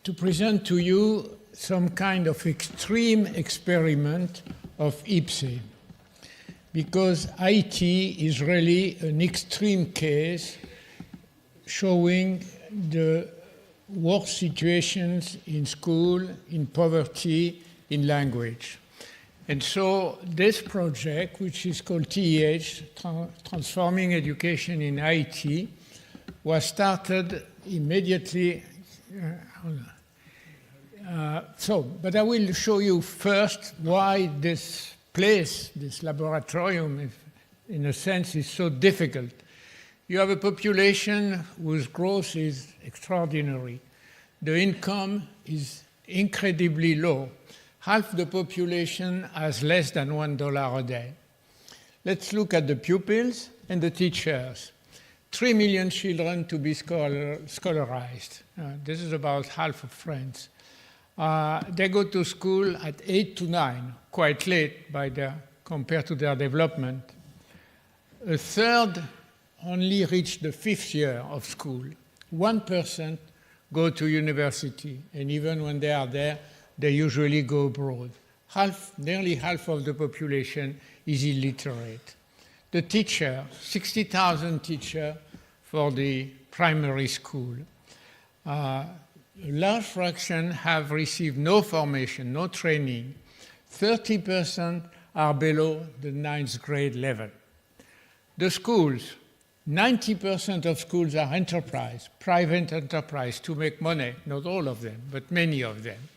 to present to you some kind of extreme experiment of IPSE, because Haiti is really an extreme case showing the worst situations in school, in poverty, in language. And so this project, which is called TEH, Transforming Education in Haiti, was started immediately. But I will show you first why this place, this laboratorium, in a sense, is so difficult. You have a population whose growth is extraordinary. The income is incredibly low. Half the population has less than $1 a day. Let's look at the pupils and the teachers. 3 million children to be scholarized. This is about half of France. They go to school at 8 to 9, quite late compared to their development. A third only reach the 5th year of school. 1% go to university, and even when they are there, they usually go abroad. Nearly half of the population is illiterate. The teacher, 60,000 teachers for the primary school. A large fraction have received no formation, no training. 30% are below the 9th grade level. The schools, 90% of schools are enterprise, private enterprise to make money, not all of them, but many of them.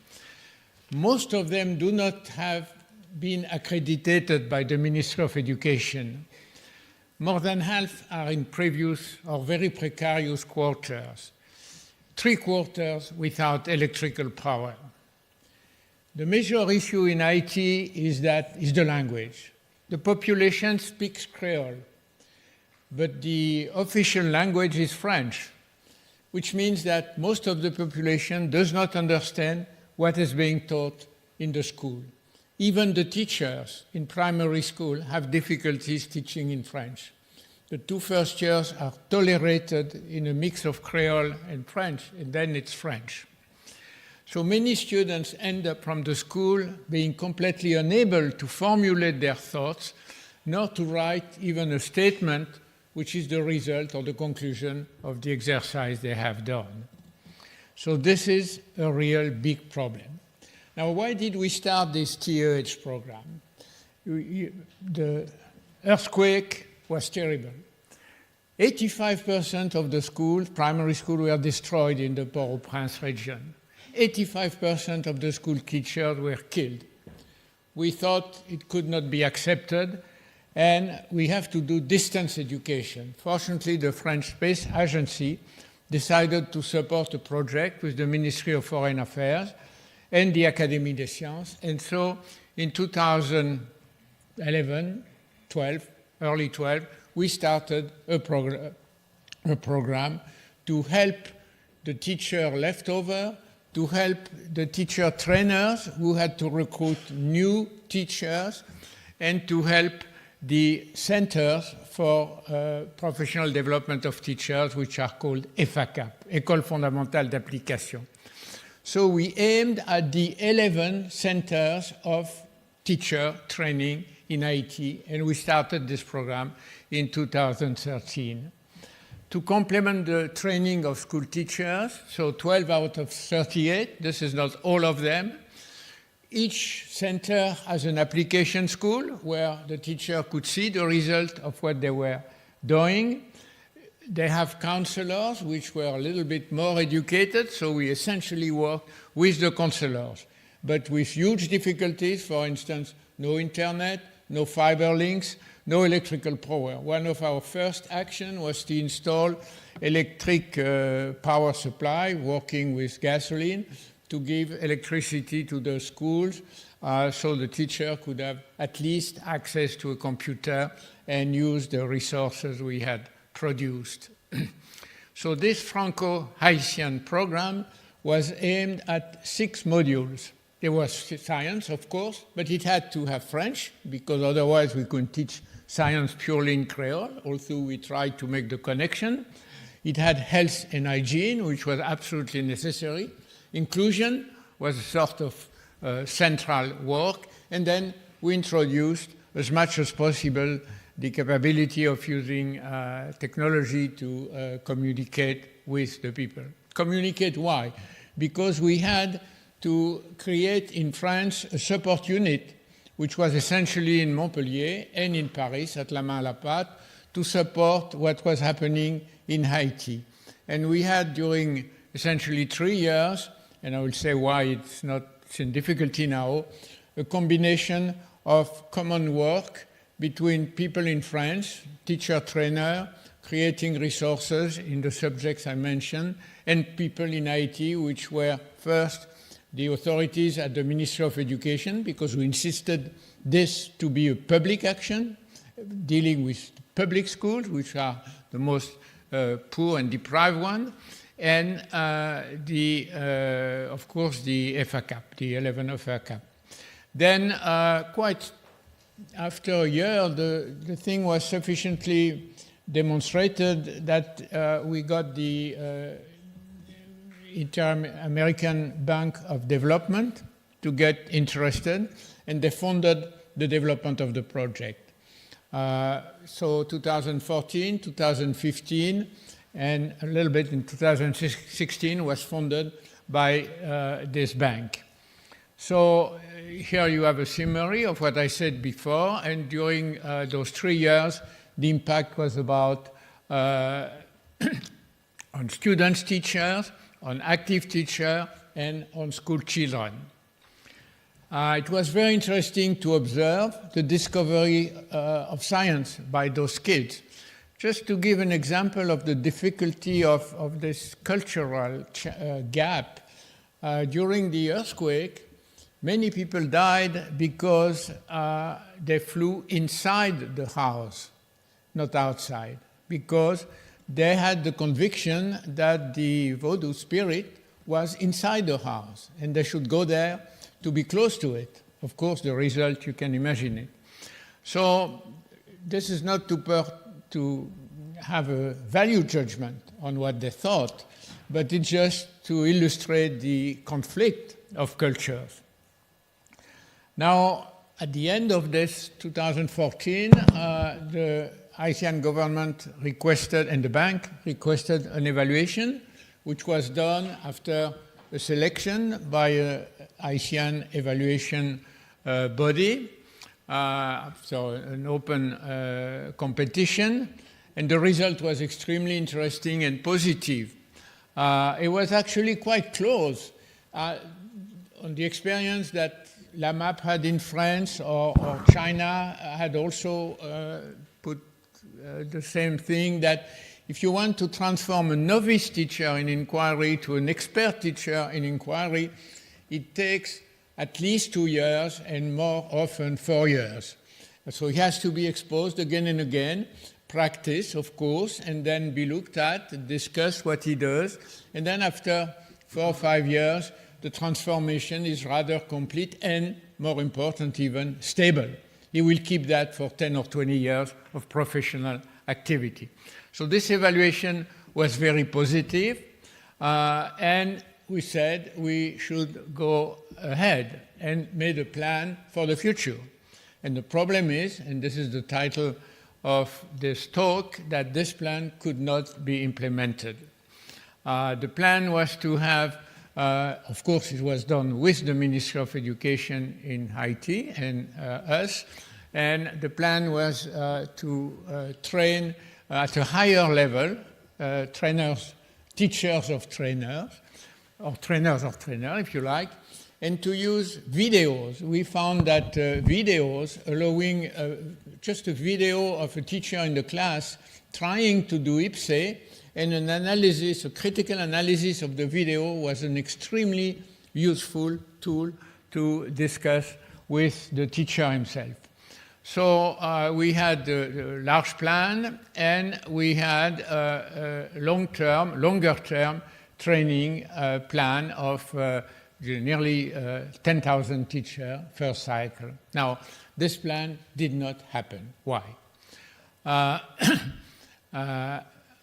Most of them do not have been accredited by the Ministry of Education. More than half are in previous or very precarious quarters. 3/4 without electrical power. The major issue in Haiti is the language. The population speaks Creole, but the official language is French, which means that most of the population does not understand what is being taught in the school. Even the teachers in primary school have difficulties teaching in French. The 2 first years are tolerated in a mix of Creole and French, and then it's French. So many students end up from the school being completely unable to formulate their thoughts, nor to write even a statement which is the result or the conclusion of the exercise they have done. So this is a real big problem. Now, why did we start this TEH program? The earthquake was terrible. 85% of the schools, primary schools, were destroyed in the Port-au-Prince region. 85% of the school teachers were killed. We thought it could not be accepted, and we have to do distance education. Fortunately, the French Space Agency decided to support a project with the Ministry of Foreign Affairs and the Académie des Sciences. And so in 2011, early 12, we started a program to help the teacher leftover, to help the teacher trainers who had to recruit new teachers, and to help the centers for professional development of teachers, which are called EFACAP, École fondamentale d'application. So we aimed at the 11 centers of teacher training in Haiti, and we started this program in 2013. To complement the training of school teachers, so 12 out of 38, this is not all of them, each center has an application school where the teacher could see the result of what they were doing. They have counselors, which were a little bit more educated, so we essentially worked with the counselors, but with huge difficulties. For instance, no internet, no fiber links, no electrical power. One of our first actions was to install electric power supply, working with gasoline, to give electricity to the schools so the teacher could have at least access to a computer and use the resources we had produced. So this Franco-Haitian program was aimed at 6 modules. There was science, of course, but it had to have French, because otherwise we couldn't teach science purely in Creole, although we tried to make the connection. It had health and hygiene, which was absolutely necessary. inclusion was a sort of central work, and then we introduced as much as possible the capability of using technology to communicate with the people. Communicate why? Because we had to create in France a support unit which was essentially in Montpellier and in Paris at La Main à la Pâte to support what was happening in Haiti. And we had during essentially 3 years, and I will say why it's in difficulty now, a combination of common work between people in France, teacher, trainer, creating resources in the subjects I mentioned, and people in Haiti, which were first the authorities at the Ministry of Education, because we insisted this to be a public action, dealing with public schools, which are the most poor and deprived one, and of course, the EFACAP, the 11 of EFACAP. Then, quite after a year, the thing was sufficiently demonstrated that we got the Inter-American Bank of Development to get interested, and they funded the development of the project. So 2014, 2015, and a little bit in 2016 was funded by this bank. So here you have a summary of what I said before, and during those 3 years, the impact was about on students, teachers, on active teachers, and on school children. It was very interesting to observe the discovery of science by those kids. Just to give an example of the difficulty of this cultural gap, during the earthquake, many people died because they flew inside the house, not outside, because they had the conviction that the voodoo spirit was inside the house and they should go there to be close to it. Of course, the result, you can imagine it. So this is not to have a value judgment on what they thought, but it's just to illustrate the conflict of cultures. Now, at the end of this 2014, the Haitian government requested, and the bank requested an evaluation, which was done after a selection by a Haitian evaluation body, so an open competition, and the result was extremely interesting and positive. It was actually quite close on the experience that La MAP had in France or China had also put the same thing, that if you want to transform a novice teacher in inquiry to an expert teacher in inquiry, it takes at least 2 years and more often 4 years. So he has to be exposed again and again, practice, of course, and then be looked at, discuss what he does, and then after 4 or 5 years, the transformation is rather complete and, more important even, stable. He will keep that for 10 or 20 years of professional activity. So this evaluation was very positive, and we said we should go ahead and made a plan for the future. And the problem is, and this is the title of this talk, that this plan could not be implemented. The plan was to have, of course, it was done with the Ministry of Education in Haiti and us, and the plan was to train at a higher level trainers, teachers of trainers, or trainers of trainers, if you like, and to use videos. We found that videos allowing just a video of a teacher in the class trying to do IPSE, and an analysis, a critical analysis of the video was an extremely useful tool to discuss with the teacher himself. So we had a large plan, and we had a longer-term training plan of nearly 10,000 teachers first cycle. Now, this plan did not happen. Why?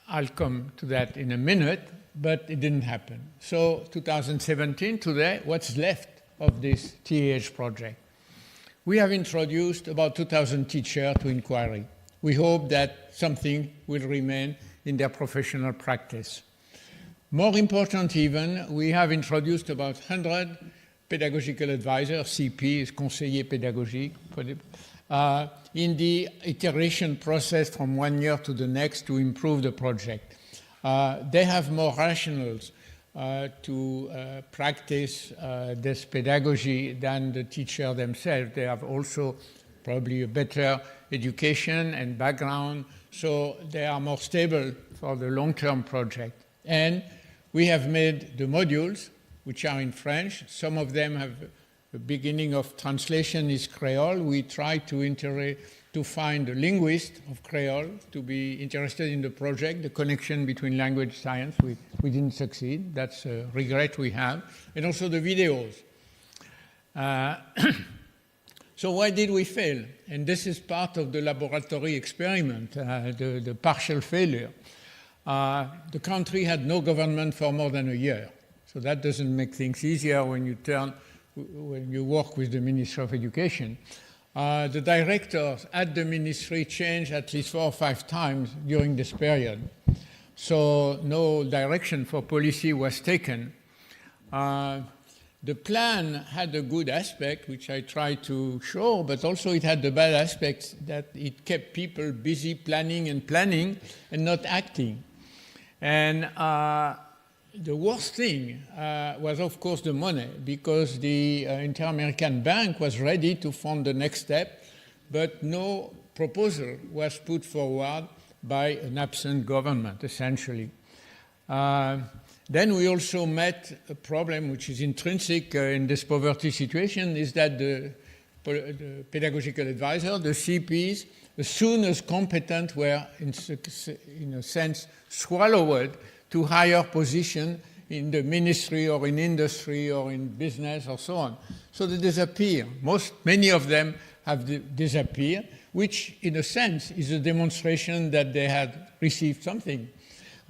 I'll come to that in a minute, but it didn't happen. So 2017, today, what's left of this TEH project? We have introduced about 2,000 teachers to inquiry. We hope that something will remain in their professional practice. More important even, we have introduced about 100 pedagogical advisors, CPs, conseillers pédagogiques, in the iteration process from one year to the next to improve the project. They have more rationales to practice this pedagogy than the teacher themselves. They have also probably a better education and background, so they are more stable for the long-term project. And we have made the modules, which are in French. Some of them have the beginning of translation is Creole. We try to find a linguist of Creole to be interested in the project, the connection between language science. We didn't succeed. That's a regret we have. And also the videos. So why did we fail? And this is part of the laboratory experiment, the partial failure. The country had no government for more than a year. So that doesn't make things easier when you work with the Ministry of Education. The directors at the ministry changed at least 4 or 5 times during this period. So no direction for policy was taken. The plan had a good aspect, which I tried to show, but also it had the bad aspects that it kept people busy planning and not acting. And the worst thing was, of course, the money, because the Inter-American Bank was ready to fund the next step, but no proposal was put forward by an absent government, essentially. Then we also met a problem which is intrinsic in this poverty situation, is that the pedagogical advisor, the CPs, as soon as competent, were in a sense swallowed to higher position in the ministry or in industry or in business or so on. So they disappear. Many of them have disappeared, which in a sense is a demonstration that they had received something,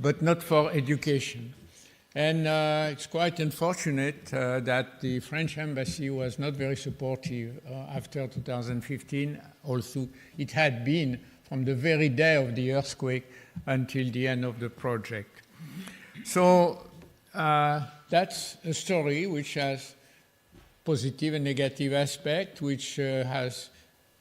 but not for education. And it's quite unfortunate that the French embassy was not very supportive after 2015, although it had been from the very day of the earthquake until the end of the project. So that's a story which has positive and negative aspect, which has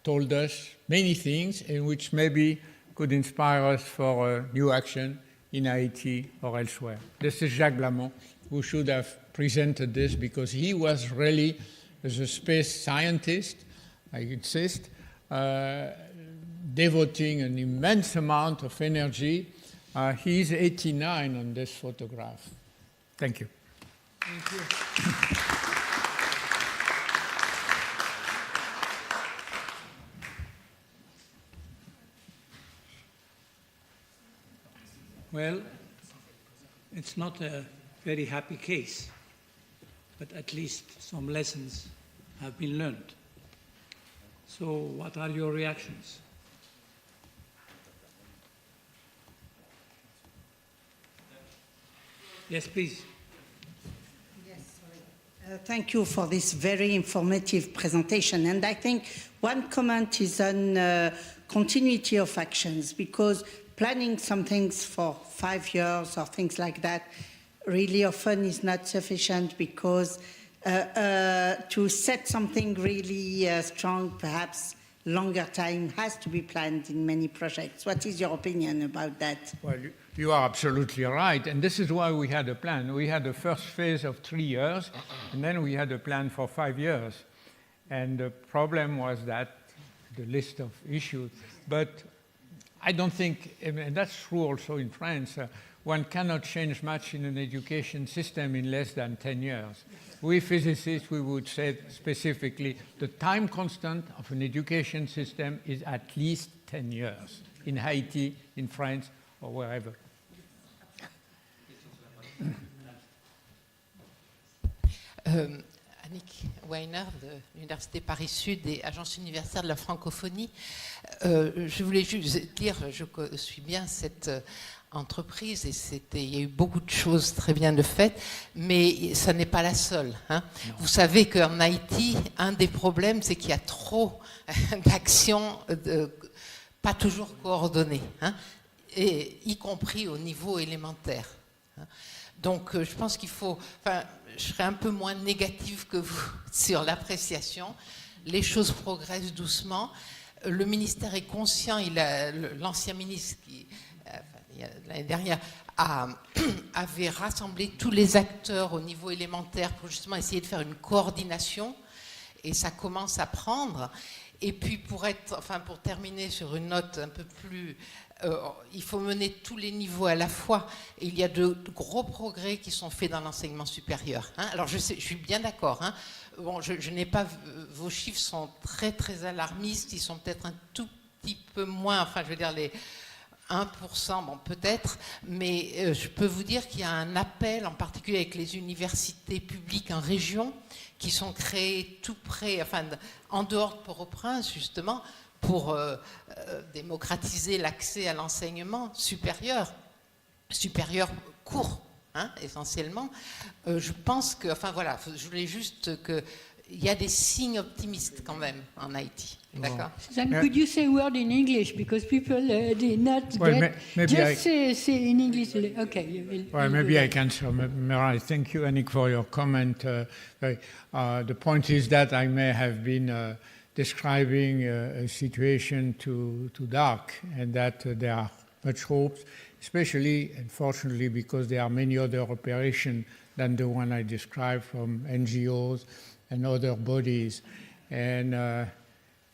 told us many things and which maybe could inspire us for new action in Haiti or elsewhere. This is Jacques Blamont, who should have presented this because he was really, as a space scientist, I insist, devoting an immense amount of energy. He's 89 on this photograph. Thank you. Thank you. Well, it's not a very happy case, but at least some lessons have been learned. So what are your reactions? Yes, please. Yes, sorry. Thank you for this very informative presentation. And I think one comment is on continuity of actions, because planning some things for 5 years or things like that really often is not sufficient, because to set something really strong, perhaps longer time has to be planned in many projects. What is your opinion about that? Well, you are absolutely right, and this is why we had a plan. We had the first phase of 3 years, and then we had a plan for 5 years. And the problem was that the list of issues, but I don't think, and that's true also in France, one cannot change much in an education system in less than 10 years. We physicists, we would say specifically, the time constant of an education system is at least 10 years, in Haiti, in France, or wherever. Annick Weiner de l'Université Paris-Sud et Agence universitaire de la francophonie. Je voulais juste dire, je suis bien cette entreprise et il y a eu beaucoup de choses très bien de faites, mais ça n'est pas la seule. Hein. Vous savez qu'en Haïti, un des problèmes, c'est qu'il y a trop d'actions pas toujours coordonnées, hein, et y compris au niveau élémentaire. Hein. Donc, je pense qu'il faut... Enfin, je serais un peu moins négative que vous sur l'appréciation. Les choses progressent doucement. Le ministère est conscient. L'ancien ministre, l'année dernière, avait rassemblé tous les acteurs au niveau élémentaire pour justement essayer de faire une coordination. Et ça commence à prendre. Et puis, pour terminer sur une note un peu plus... il faut mener tous les niveaux à la fois. Et il y a de gros progrès qui sont faits dans l'enseignement supérieur. Hein. Alors, je suis bien d'accord. Hein. Bon, je n'ai pas... Vos chiffres sont très, très alarmistes. Ils sont peut-être un tout petit peu moins... Enfin, je veux dire, les 1%, bon, peut-être. Mais je peux vous dire qu'il y a un appel, en particulier avec les universités publiques en région, qui sont créées tout près, enfin, en dehors de Port-au-Prince, justement, pour démocratiser l'accès à l'enseignement supérieur court, hein, essentiellement. Je pense que, enfin voilà, je voulais juste qu'il y a des signes optimistes quand même en Haïti. D'accord. Then could you say a word in English because people did not get just say in English. Okay. Well, maybe I can. So, Mirai, thank you, Annick, for your comment. The point is that I may have been describing a situation too dark, and that there are much hopes, especially, unfortunately, because there are many other operations than the one I described from NGOs and other bodies. And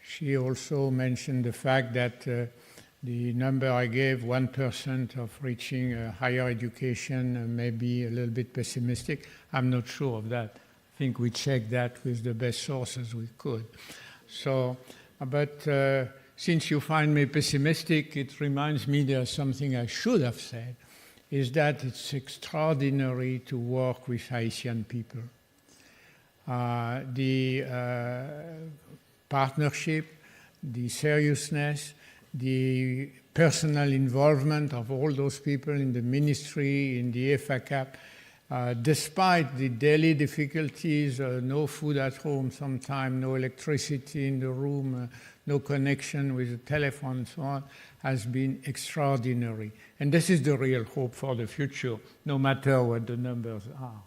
she also mentioned the fact that the number I gave, 1% of reaching higher education, may be a little bit pessimistic. I'm not sure of that. I think we checked that with the best sources we could. So, but since you find me pessimistic, it reminds me there's something I should have said, is that it's extraordinary to work with Haitian people. The partnership, the seriousness, the personal involvement of all those people in the ministry, in the EFACAP, despite the daily difficulties, no food at home sometimes, no electricity in the room, no connection with the telephone and so on, has been extraordinary. And this is the real hope for the future, no matter what the numbers are.